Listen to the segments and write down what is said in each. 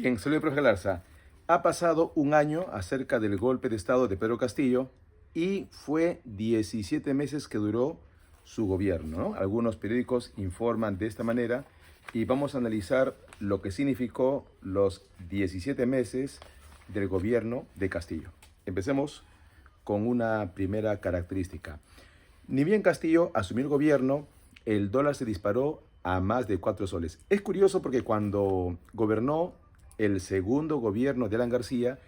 Bien, soy el profe Galarza. Ha pasado un año acerca del golpe de Estado de Pedro Castillo y fue 17 meses que duró su gobierno, ¿no? Algunos periódicos informan de esta manera y vamos a analizar lo que significó los 17 meses del gobierno de Castillo. Empecemos con una primera característica. Ni bien Castillo asumió el gobierno, el dólar se disparó a más de 4 soles. Es curioso porque cuando gobernó el segundo gobierno de Alan García,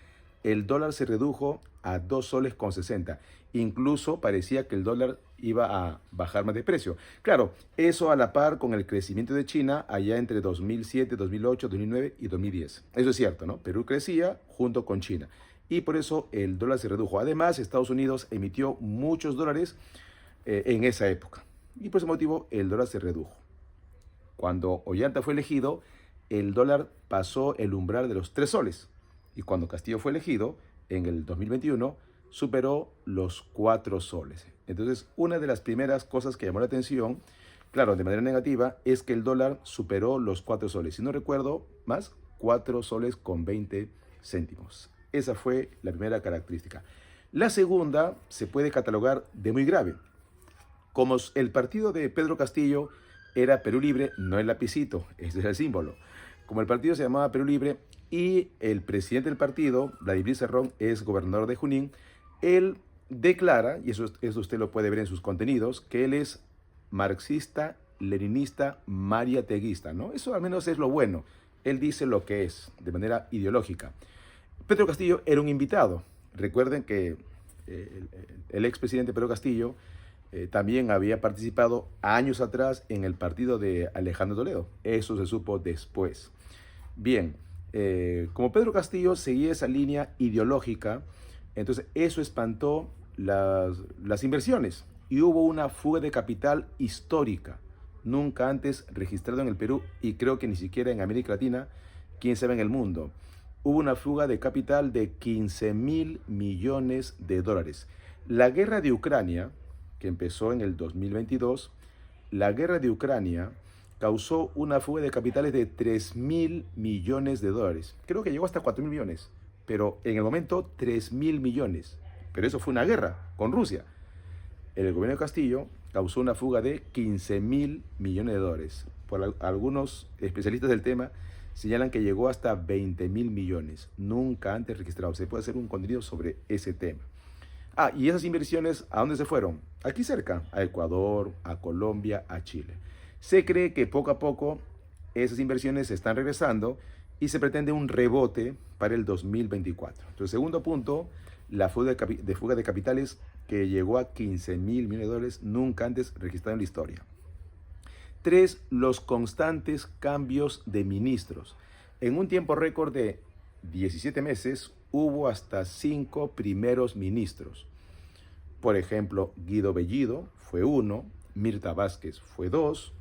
el dólar se redujo a 2 soles con 60. Incluso parecía que el dólar iba a bajar más de precio. Claro, eso a la par con el crecimiento de China allá entre 2007, 2008, 2009 y 2010. Eso es cierto, ¿no? Perú crecía junto con China y por eso el dólar se redujo. Además, Estados Unidos emitió muchos dólares en esa época y por ese motivo el dólar se redujo. Cuando Ollanta fue elegido, el dólar pasó el umbral de los 3 soles. Y cuando Castillo fue elegido, en el 2021, superó los 4 soles. Entonces, una de las primeras cosas que llamó la atención, claro, de manera negativa, es que el dólar superó los 4 soles. Si no recuerdo más, 4 soles con 20 céntimos. Esa fue la primera característica. La segunda se puede catalogar de muy grave. Como el partido de Pedro Castillo era Perú Libre, no el lapicito, ese es el símbolo. Como el partido se llamaba Perú Libre y el presidente del partido, Vladimir Cerrón, es gobernador de Junín, él declara, y eso usted lo puede ver en sus contenidos, que él es marxista, leninista, mariateguista, ¿no? Eso al menos es lo bueno. Él dice lo que es, de manera ideológica. Pedro Castillo era un invitado. Recuerden que el expresidente Pedro Castillo también había participado años atrás en el partido de Alejandro Toledo. Eso se supo después. Bien, como Pedro Castillo seguía esa línea ideológica, entonces eso espantó las inversiones y hubo una fuga de capital histórica, nunca antes registrado en el Perú y creo que ni siquiera en América Latina, quién sabe en el mundo. Hubo una fuga de capital de 15.000 millones de dólares. La guerra de Ucrania, que empezó en el 2022, la guerra de Ucrania causó una fuga de capitales de 3.000 millones de dólares. Creo que llegó hasta 4.000 millones, pero en el momento 3.000 millones. Pero eso fue una guerra con Rusia. El gobierno de Castillo causó una fuga de 15.000 millones de dólares. Por algunos especialistas del tema señalan que llegó hasta 20.000 millones, nunca antes registrado. Se puede hacer un contenido sobre ese tema. Ah, y esas inversiones, ¿a dónde se fueron? Aquí cerca, a Ecuador, a Colombia, a Chile. Se cree que poco a poco esas inversiones se están regresando y se pretende un rebote para el 2024. Entonces, segundo punto, la fuga de capitales que llegó a 15.000 millones de dólares, nunca antes registrado en la historia. 3. Los constantes cambios de ministros. En un tiempo récord de 17 meses, hubo hasta 5 primeros ministros. Por ejemplo, Guido Bellido fue 1, Mirta Vázquez fue 2,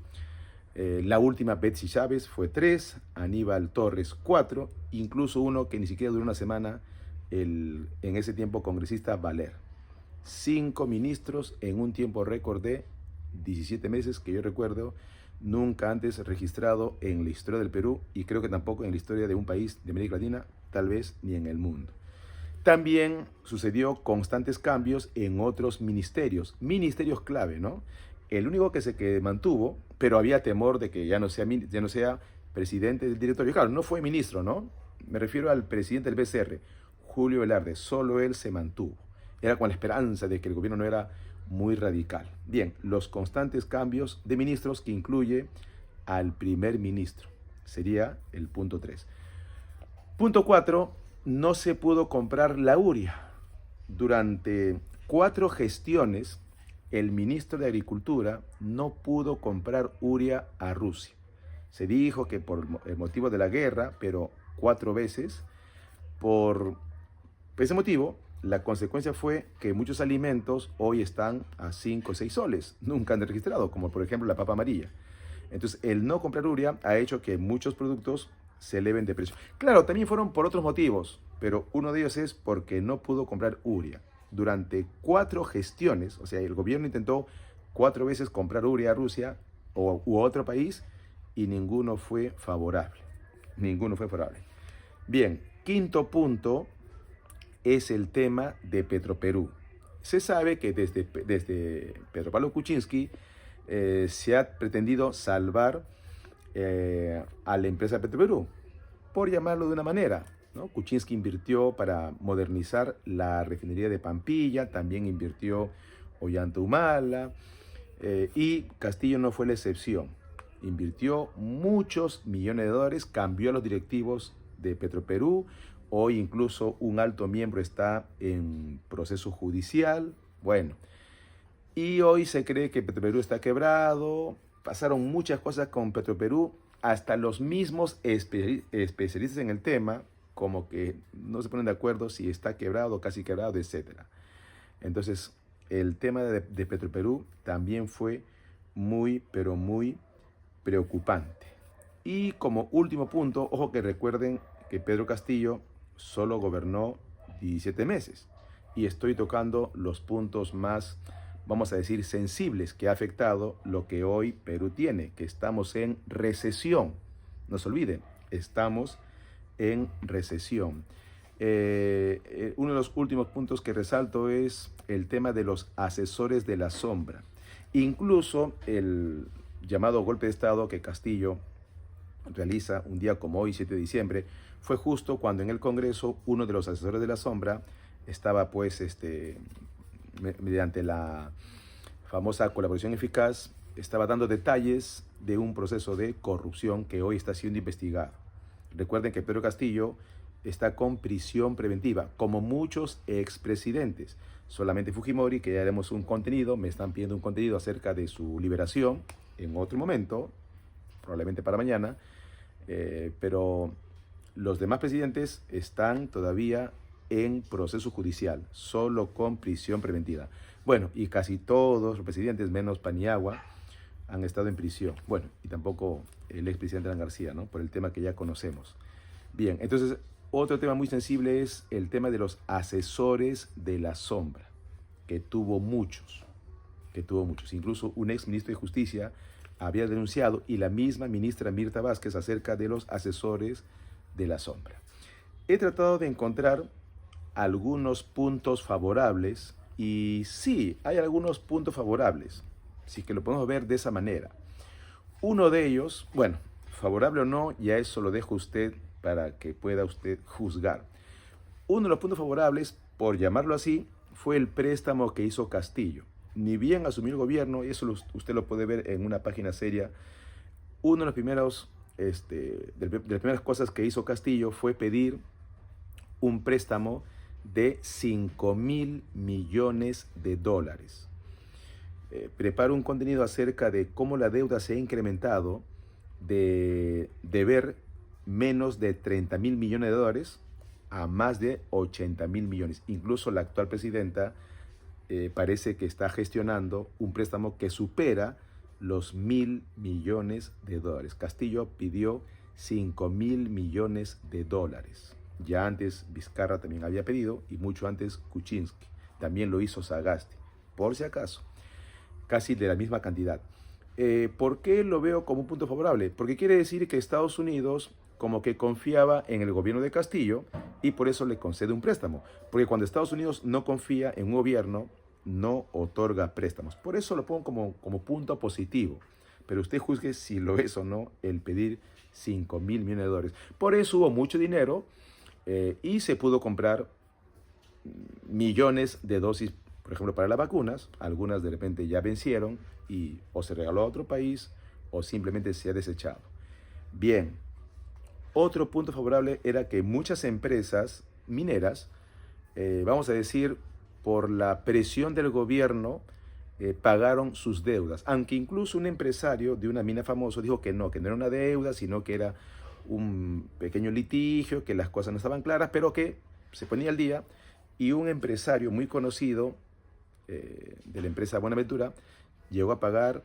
la última Betsy Chávez fue 3, Aníbal Torres 4, incluso uno que ni siquiera duró una semana, en ese tiempo congresista Valer. 5 ministros en un tiempo récord de 17 meses, que yo recuerdo, nunca antes registrado en la historia del Perú y creo que tampoco en la historia de un país de América Latina, tal vez ni en el mundo. También sucedió constantes cambios en otros ministerios clave, ¿no? El único que mantuvo, pero había temor de que ya no sea presidente del directorio. Claro, no fue ministro, ¿no? Me refiero al presidente del BCR, Julio Velarde, solo él se mantuvo. Era con la esperanza de que el gobierno no era muy radical. Bien, los constantes cambios de ministros que incluye al primer ministro. Sería el punto 3. Punto 4. No se pudo comprar la urea. Durante 4 gestiones, el ministro de Agricultura no pudo comprar urea a Rusia. Se dijo que por el motivo de la guerra, pero 4 veces. Por ese motivo, la consecuencia fue que muchos alimentos hoy están a 5 o 6 soles. Nunca han registrado, como por ejemplo la papa amarilla. Entonces, el no comprar urea ha hecho que muchos productos se eleven de precio. Claro, también fueron por otros motivos, pero uno de ellos es porque no pudo comprar urea. Durante 4 gestiones, o sea, el gobierno intentó 4 veces comprar urea a Rusia u otro país y ninguno fue favorable. Ninguno fue favorable. Bien, quinto punto es el tema de Petroperú. Se sabe que desde Pedro Pablo Kuczynski se ha pretendido salvar a la empresa Petroperú, por llamarlo de una manera, ¿no? Kuczynski invirtió para modernizar la refinería de Pampilla, también invirtió Ollanta Humala, y Castillo no fue la excepción. Invirtió muchos millones de dólares, cambió a los directivos de Petroperú. Hoy incluso un alto miembro está en proceso judicial. Bueno, y hoy se cree que Petroperú está quebrado. Pasaron muchas cosas con Petroperú. Hasta los mismos especialistas en el tema, como que no se ponen de acuerdo si está quebrado, casi quebrado, etc. Entonces, el tema de Petroperú también fue muy, pero muy preocupante. Y como último punto, ojo que recuerden que Pedro Castillo solo gobernó 17 meses. Y estoy tocando los puntos más, vamos a decir, sensibles que ha afectado lo que hoy Perú tiene, que estamos en recesión. No se olviden, estamos en recesión. Uno de los últimos puntos que resalto es el tema de los asesores de la sombra. Incluso el llamado golpe de Estado que Castillo realiza un día como hoy, 7 de diciembre, fue justo cuando en el Congreso uno de los asesores de la sombra estaba pues mediante la famosa colaboración eficaz, estaba dando detalles de un proceso de corrupción que hoy está siendo investigado. Recuerden que Pedro Castillo está con prisión preventiva, como muchos expresidentes. Solamente Fujimori, que ya haremos un contenido, me están pidiendo un contenido acerca de su liberación en otro momento, probablemente para mañana, pero los demás presidentes están todavía en proceso judicial, solo con prisión preventiva. Bueno, y casi todos los presidentes, menos Paniagua, han estado en prisión. Bueno, y tampoco el expresidente Alan García, ¿no? Por el tema que ya conocemos. Bien, entonces, otro tema muy sensible es el tema de los asesores de la sombra, que tuvo muchos. Incluso un ex ministro de Justicia había denunciado, y la misma ministra Mirta Vázquez, acerca de los asesores de la sombra. He tratado de encontrar algunos puntos favorables, y sí, hay algunos puntos favorables, así que lo podemos ver de esa manera. Uno de ellos, bueno, favorable o no, ya eso lo dejo a usted para que pueda usted juzgar. Uno de los puntos favorables, por llamarlo así, fue el préstamo que hizo Castillo. Ni bien asumió el gobierno, y eso usted lo puede ver en una página seria, uno de los primeros, de las primeras cosas que hizo Castillo fue pedir un préstamo de 5.000 millones de dólares. Preparo un contenido acerca de cómo la deuda se ha incrementado de deber menos de 30.000 millones de dólares a más de 80.000 millones. Incluso la actual presidenta parece que está gestionando un préstamo que supera los 1.000 millones de dólares. Castillo pidió 5.000 millones de dólares. Ya antes Vizcarra también había pedido, y mucho antes Kuczynski. También lo hizo Sagasti, por si acaso. Casi de la misma cantidad. ¿Por qué lo veo como un punto favorable? Porque quiere decir que Estados Unidos como que confiaba en el gobierno de Castillo y por eso le concede un préstamo. Porque cuando Estados Unidos no confía en un gobierno, no otorga préstamos. Por eso lo pongo como punto positivo. Pero usted juzgue si lo es o no el pedir 5.000 millones de dólares. Por eso hubo mucho dinero y se pudo comprar millones de dosis, por ejemplo, para las vacunas. Algunas de repente ya vencieron y o se regaló a otro país o simplemente se ha desechado. Bien, otro punto favorable era que muchas empresas mineras, vamos a decir, por la presión del gobierno, pagaron sus deudas. Aunque incluso un empresario de una mina famoso dijo que no era una deuda, sino que era un pequeño litigio, que las cosas no estaban claras, pero que se ponía al día. Y un empresario muy conocido de la empresa Buenaventura llegó a pagar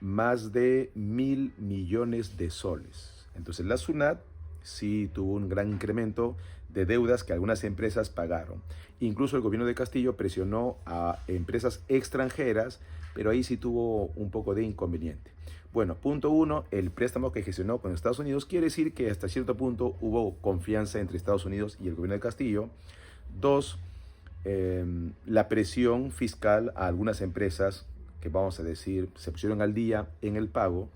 más de 1.000 millones de soles. Entonces la SUNAT sí tuvo un gran incremento de deudas que algunas empresas pagaron. Incluso el gobierno de Castillo presionó a empresas extranjeras, pero ahí sí tuvo un poco de inconveniente. Bueno, punto uno, el préstamo que gestionó con Estados Unidos quiere decir que hasta cierto punto hubo confianza entre Estados Unidos y el gobierno de Castillo. Dos, la presión fiscal a algunas empresas que, vamos a decir, se pusieron al día en el pago.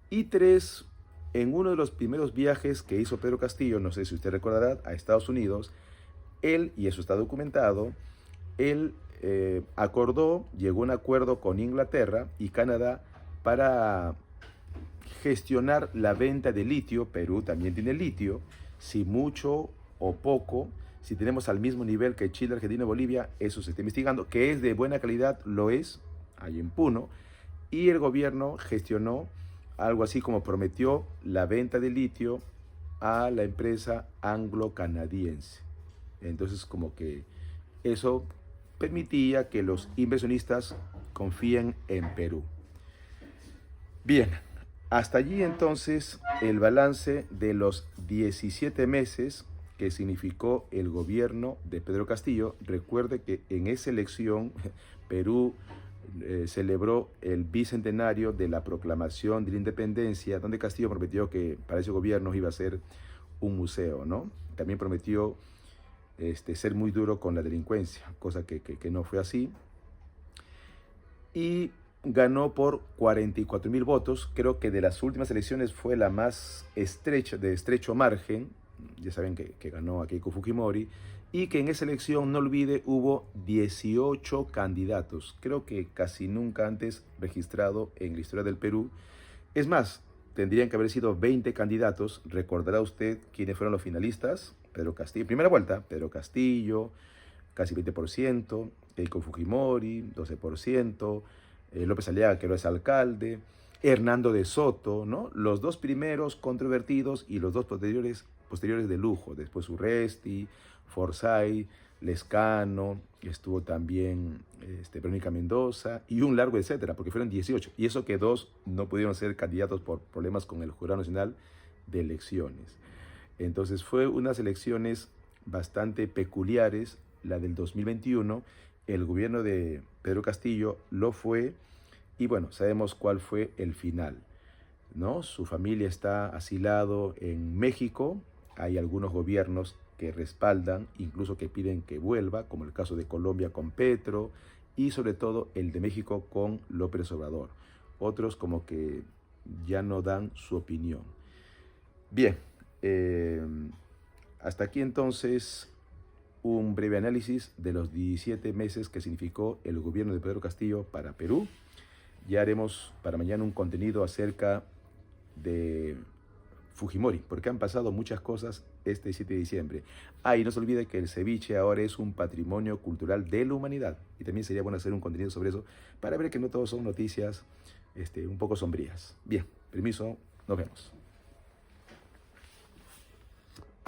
Y tres, en uno de los primeros viajes que hizo Pedro Castillo, no sé si usted recordará, a Estados Unidos, él, y eso está documentado, él llegó a un acuerdo con Inglaterra y Canadá para gestionar la venta de litio. Perú también tiene litio, si mucho o poco, si tenemos al mismo nivel que Chile, Argentina y Bolivia, eso se está investigando, que es de buena calidad, lo es, ahí en Puno, y el gobierno gestionó algo así como prometió la venta de litio a la empresa anglo-canadiense. Entonces, como que eso permitía que los inversionistas confíen en Perú. Bien, hasta allí entonces el balance de los 17 meses que significó el gobierno de Pedro Castillo. Recuerde que en esa elección Perú celebró el bicentenario de la proclamación de la independencia, donde Castillo prometió que para ese gobierno iba a ser un museo, ¿no? También prometió ser muy duro con la delincuencia, cosa que no fue así. Y ganó por 44.000 votos. Creo que de las últimas elecciones fue la más estrecha, de estrecho margen. Ya saben que ganó a Keiko Fujimori. Y que en esa elección, no olvide, hubo 18 candidatos. Creo que casi nunca antes registrado en la historia del Perú. Es más, tendrían que haber sido 20 candidatos. Recordará usted quiénes fueron los finalistas. Pedro Castillo, primera vuelta, Pedro Castillo, casi 20%, Keiko Fujimori, 12%, López Aliaga, que no es alcalde, Hernando de Soto, ¿no? Los dos primeros controvertidos y los dos posteriores de lujo. Después Urresti, Forsyth, Lescano, estuvo también Verónica Mendoza y un largo etcétera, porque fueron 18. Y eso que dos no pudieron ser candidatos por problemas con el Jurado Nacional de Elecciones. Entonces fue unas elecciones bastante peculiares, la del 2021. El gobierno de Pedro Castillo lo fue y bueno, sabemos cuál fue el final, ¿no? Su familia está asilado en México. Hay algunos gobiernos que respaldan, incluso que piden que vuelva, como el caso de Colombia con Petro y sobre todo el de México con López Obrador. Otros como que ya no dan su opinión. Bien, hasta aquí entonces un breve análisis de los 17 meses que significó el gobierno de Pedro Castillo para Perú. Ya haremos para mañana un contenido acerca de Fujimori, porque han pasado muchas cosas este 7 de diciembre. Y no se olvide que el ceviche ahora es un patrimonio cultural de la humanidad. Y también sería bueno hacer un contenido sobre eso para ver que no todos son noticias un poco sombrías. Bien, permiso, nos vemos.